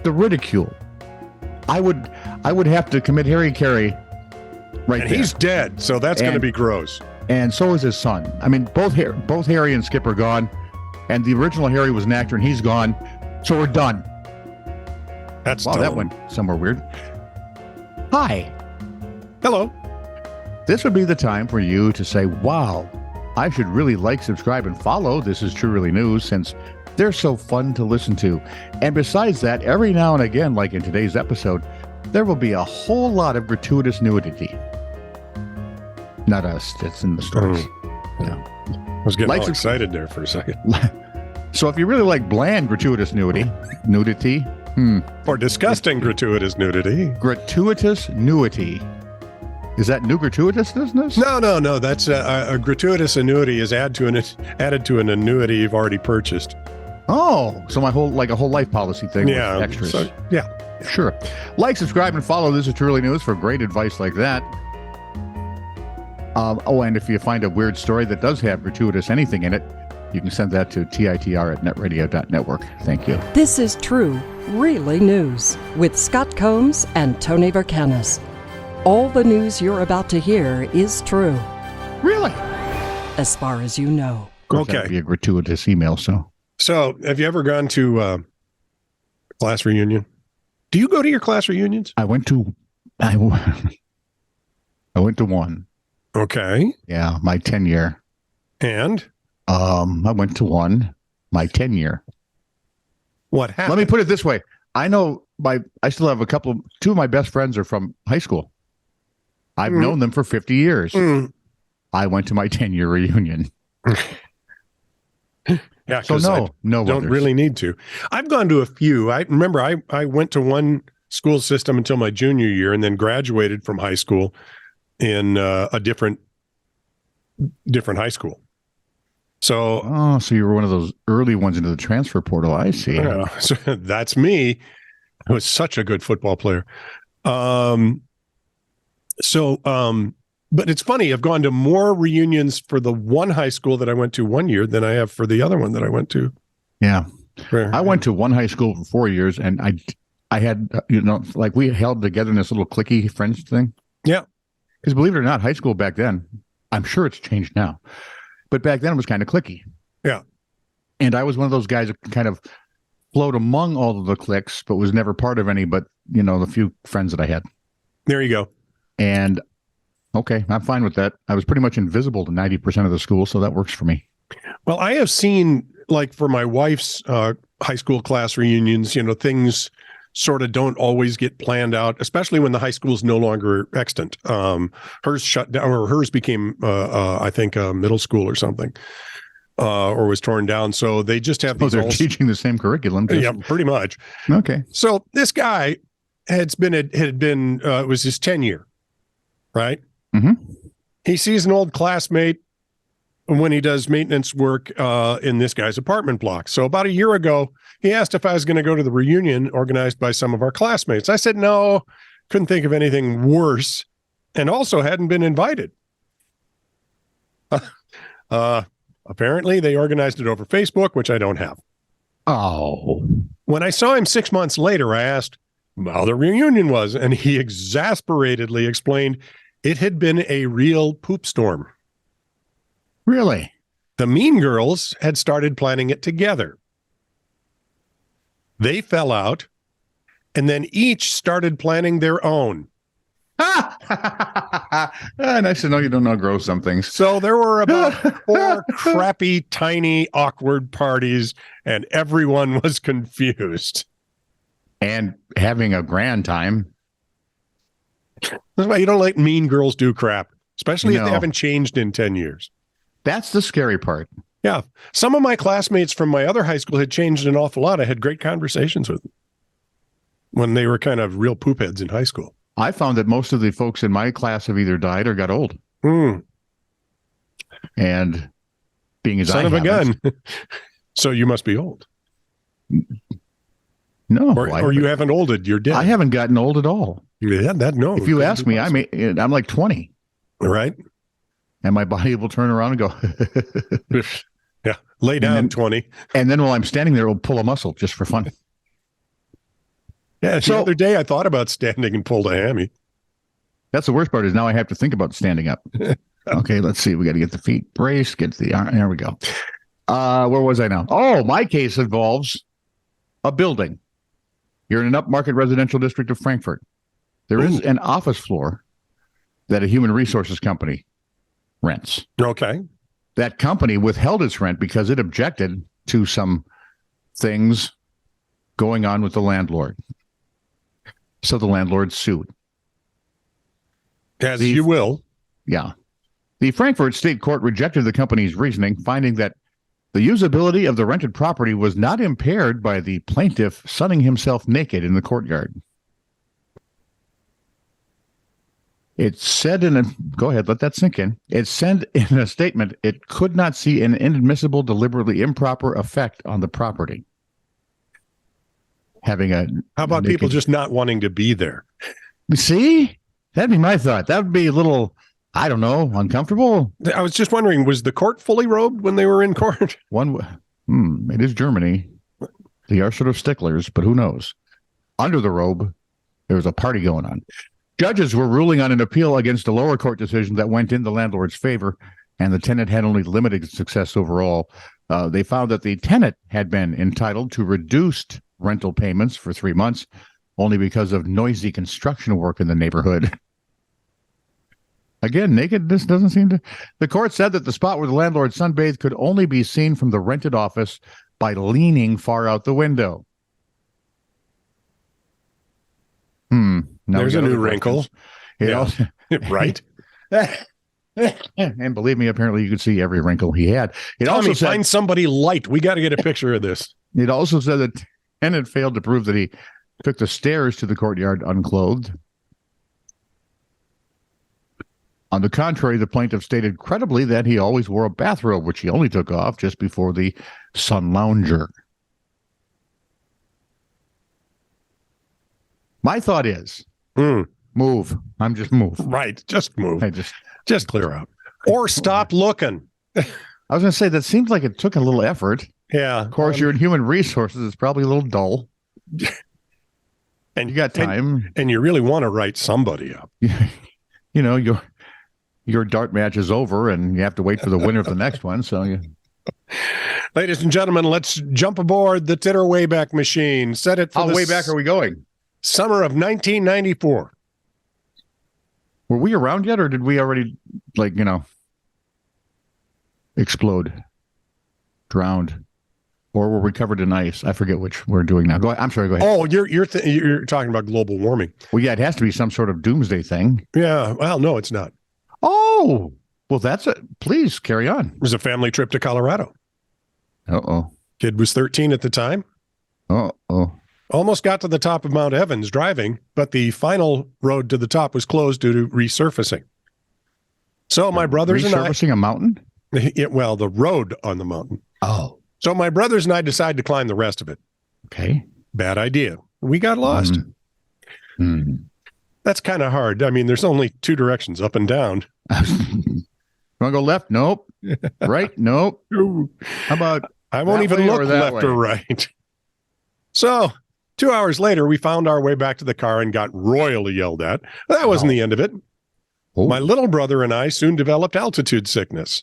the ridicule. I would have to commit Harry right And there. he's dead, so that's going to be gross. And so is his son. I mean, both Harry and Skip are gone, and the original Harry was an actor, and he's gone. So we're done. That's wow. dumb. That went somewhere weird. Hi. Hello. This would be the time for you to say, "Wow, I should really like, subscribe, and follow. This is True Really News," since they're so fun to listen to. And besides that, every now and again, like in today's episode, there will be a whole lot of gratuitous nudity. Not us. It's in the stories. Yeah. I was getting all excited there for a second. So if you really like bland gratuitous nudity, Or disgusting gratuitous nudity. gratuitous nudity. Is that new gratuitousness? No. That's a gratuitous annuity is added to an annuity you've already purchased. Oh, so a whole life policy thing. Yeah. With extras. So, yeah. Sure. Like, subscribe, and follow. This is True Really News for great advice like that. And if you find a weird story that does have gratuitous anything in it, you can send that to TiTR@netradio.network. Thank you. This is True Really News with Scott Combs and Tony Vercanis. All the news you're about to hear is true, Really? as far as you know. Of course, that would be a gratuitous email. So have you ever gone to class reunion? Do you go to your class reunions? I went to one. Okay. Yeah, my 10-year. And? I went to one, my 10-year. What happened? Let me put it this way. I still have two of my best friends are from high school. I've known them for 50 years. I went to my 10-year reunion. Yeah, so no don't others. really need to. I've gone to a few. I remember I went to one school system until my junior year and then graduated from high school in a different high school. So so you were one of those early ones into the transfer portal. I see. So that's me. I was such a good football player. But it's funny. I've gone to more reunions for the one high school that I went to one year than I have for the other one that I went to. Yeah. I went to one high school for 4 years, and I had, we held together in this little cliquey friends thing. Yeah. Because believe it or not, high school back then, I'm sure it's changed now, but back then it was kind of cliquey. Yeah. And I was one of those guys that kind of flowed among all of the cliques, but was never part of any but, the few friends that I had. There you go. And okay, I'm fine with that. I was pretty much invisible to 90% of the school, so that works for me. Well, I have seen, like for my wife's high school class reunions, things sort of don't always get planned out, especially when the high school is no longer extant. Hers shut down, or hers became, I think, middle school or something, or was torn down. So they just have these. They're teaching the same curriculum. Yeah, pretty much. Okay. So this guy it was his 10-year, right? Mm-hmm. He sees an old classmate when he does maintenance work in this guy's apartment block. So about a year ago, he asked if I was going to go to the reunion organized by some of our classmates. I said, no, couldn't think of anything worse, and also hadn't been invited. Apparently, they organized it over Facebook, which I don't have. Oh. When I saw him 6 months later, I asked how the reunion was, and he exasperatedly explained it had been a real poop storm. Really? The Mean Girls had started planning it together. They fell out, and then each started planning their own. Nice to know you don't outgrow some things. So there were about 4 crappy, tiny, awkward parties, and everyone was confused. And having a grand time. That's why you don't let Mean Girls do crap, especially if they haven't changed in 10 years. That's the scary part. Yeah. Some of my classmates from my other high school had changed an awful lot. I had great conversations with them when they were kind of real poop heads in high school. I found that most of the folks in my class have either died or got old. And being as son of a gun. So you must be old. No. Or you haven't olded. You're dead. I haven't gotten old at all. Yeah, no. If you ask me, I'm like 20. Right. And my body will turn around and go. Yeah. Lay down, 20. And then while I'm standing there, it'll pull a muscle just for fun. Yeah, the other day I thought about standing and pulled a hammy. That's the worst part is now I have to think about standing up. Okay, let's see. We got to get the feet braced, get the arm. There we go. Where was I now? Oh, my case involves a building. You're in an upmarket residential district of Frankfurt. There is an office floor that a human resources company rents. Okay. That company withheld its rent because it objected to some things going on with the landlord. So the landlord sued. As you will. Yeah. The Frankfurt State Court rejected the company's reasoning, finding that the usability of the rented property was not impaired by the plaintiff sunning himself naked in the courtyard. It said go ahead, let that sink in. It said in a statement, it could not see an inadmissible, deliberately improper effect on the property. How about people just not wanting to be there? See? That'd be my thought. That would be a little, I don't know, uncomfortable. I was just wondering, was the court fully robed when they were in court? It is Germany. They are sort of sticklers, but who knows? Under the robe, there was a party going on. Judges were ruling on an appeal against a lower court decision that went in the landlord's favor, and the tenant had only limited success overall. They found that the tenant had been entitled to reduced rental payments for 3 months, only because of noisy construction work in the neighborhood. Again, nakedness doesn't seem to... The court said that the spot where the landlord sunbathed could only be seen from the rented office by leaning far out the window. There's a new wrinkle. Also, right. And believe me, apparently you could see every wrinkle he had. It also said, find somebody light. We got to get a picture of this. It also said that tenant failed to prove that he took the stairs to the courtyard unclothed. On the contrary, the plaintiff stated credibly that he always wore a bathrobe, which he only took off just before the sun lounger. My thought is, move. I'm just move. Right. Just move. Just clear out. Or stop looking. I was going to say, that seems like it took a little effort. Yeah. Of course, you're in human resources. It's probably a little dull. And you got time. And you really want to write somebody up. You know, your dart match is over and you have to wait for the winner of the next one. So Ladies and gentlemen, let's jump aboard the TiTR Wayback machine. Set it for How way back are we going? Summer of 1994. Were we around yet, or did we already, explode, drowned, or were we covered in ice? I forget which we're doing now. I'm sorry, go ahead. Oh, you're talking about global warming. Well, yeah, it has to be some sort of doomsday thing. Yeah, well, no, it's not. Oh, well, that's it. Please carry on. It was a family trip to Colorado. Uh-oh. Kid was 13 at the time. Uh-oh. Almost got to the top of Mount Evans driving, but the final road to the top was closed due to resurfacing. So my brothers and I... Resurfacing a mountain? The road on the mountain. Oh. So my brothers and I decided to climb the rest of it. Okay. Bad idea. We got lost. That's kind of hard. I mean, there's only two directions, up and down. Want to go left? Nope. Right? Nope. How about... I won't even look left or right. So... 2 hours later, we found our way back to the car and got royally yelled at. That wasn't the end of it. Oh. My little brother and I soon developed altitude sickness.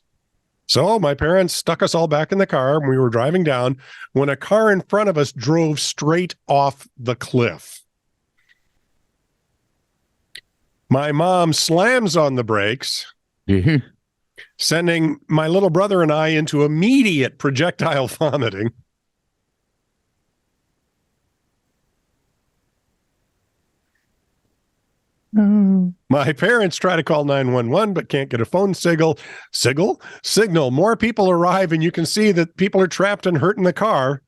So my parents stuck us all back in the car and we were driving down when a car in front of us drove straight off the cliff. My mom slams on the brakes, sending my little brother and I into immediate projectile vomiting. My parents try to call 911, but can't get a phone signal. More people arrive, and you can see that people are trapped and hurt in the car.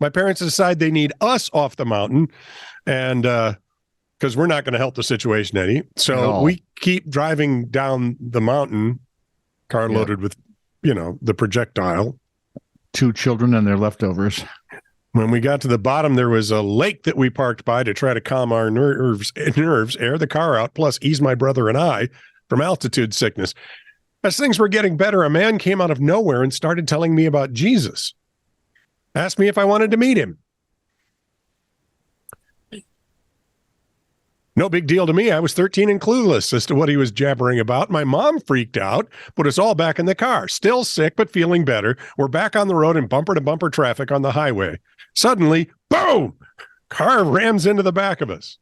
My parents decide they need us off the mountain, and because we're not going to help the situation any. So we keep driving down the mountain, car loaded with, the projectile. 2 children and their leftovers. When we got to the bottom, there was a lake that we parked by to try to calm our nerves, air the car out, plus ease my brother and I from altitude sickness. As things were getting better, a man came out of nowhere and started telling me about Jesus. Asked me if I wanted to meet him. No big deal to me. I was 13 and clueless as to what he was jabbering about. My mom freaked out, put us all back in the car. Still sick, but feeling better. We're back on the road in bumper-to-bumper traffic on the highway. Suddenly, boom! Car rams into the back of us.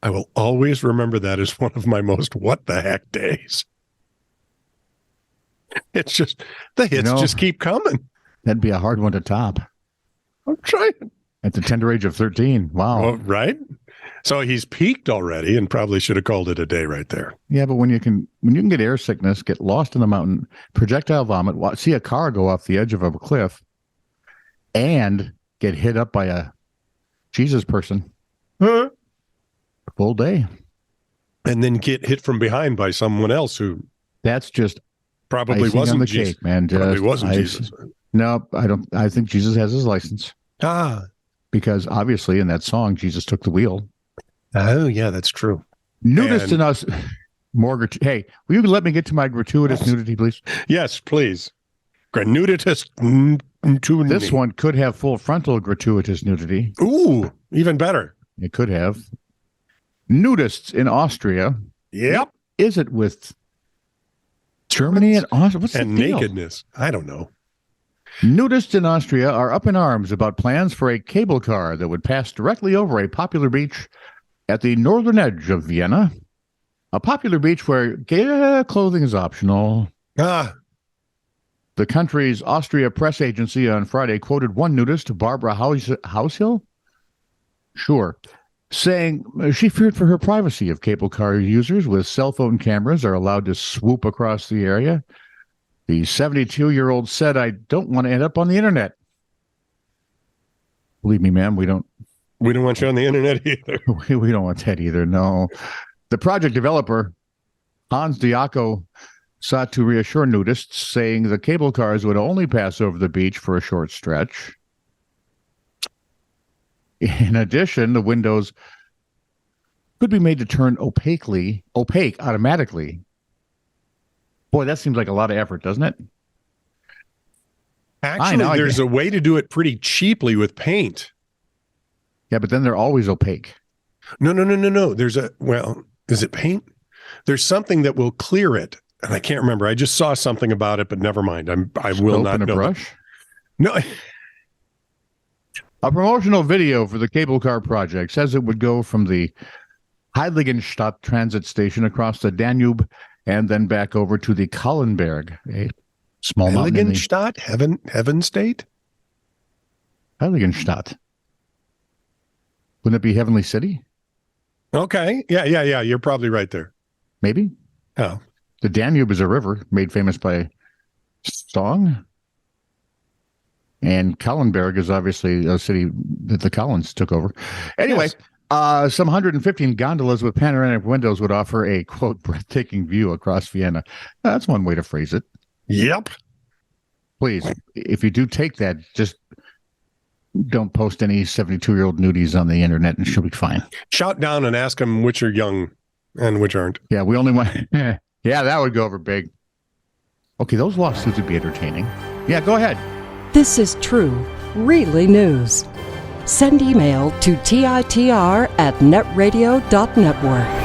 I will always remember that as one of my most what-the-heck days. It's just, the hits just keep coming. That'd be a hard one to top. I'm trying. At the tender age of 13. Wow. Well, right? So he's peaked already and probably should have called it a day right there. Yeah, but when you can get air sickness, get lost in the mountain, projectile vomit, see a car go off the edge of a cliff, and get hit up by a Jesus person, full day, and then get hit from behind by someone else who that's just probably icing wasn't on the Jesus. cake, man. Probably wasn't Jesus. No, I don't. I think Jesus has his license. Because obviously in that song, Jesus took the wheel. Oh, yeah, that's true. Nudist in us. Hey, will you let me get to my gratuitous nudity, please? Yes, please. Gratuitous nudity. This one could have full frontal gratuitous nudity. Ooh, even better. It could have. Nudists in Austria. Yep. Is it with Germany and Austria? What's and the deal? nakedness? I don't know. Nudists in Austria are up in arms about plans for a cable car that would pass directly over a popular beach at the northern edge of Vienna. A popular beach where gay clothing is optional. The country's Austria press agency on Friday quoted one nudist, Barbara Haushill, saying she feared for her privacy if cable car users with cell phone cameras are allowed to swoop across the area. The 72-year-old said, "I don't want to end up on the internet." Believe me, ma'am, we don't want you on the internet either. We don't want that either, no. The project developer, Hans Diaco, sought to reassure nudists, saying the cable cars would only pass over the beach for a short stretch. In addition, the windows could be made to turn opaque automatically. Boy, that seems like a lot of effort, doesn't it? Actually, there's a way to do it pretty cheaply with paint. Yeah, but then they're always opaque. No. Is it paint? There's something that will clear it. And I can't remember. I just saw something about it, but never mind. I will not know. Brush? No. A promotional video for the cable car project says it would go from the Heiligenstadt transit station across the Danube and then back over to the Kallenberg, a small mountain. Heiligenstadt? Heaven State? Heiligenstadt. Wouldn't it be Heavenly City? Okay. Yeah. You're probably right there. Maybe. Oh. The Danube is a river made famous by song. And Kallenberg is obviously a city that the Collins took over. Anyway, some 115 gondolas with panoramic windows would offer a, quote, breathtaking view across Vienna. That's one way to phrase it. Yep. Please, if you do take that, just don't post any 72-year-old nudies on the internet and she'll be fine. Shout down and ask them which are young and which aren't. Yeah, we only want... Yeah, that would go over big. Okay, those lawsuits would be entertaining. Yeah, go ahead. This is true, really news. Send email to TiTR@netradio.network.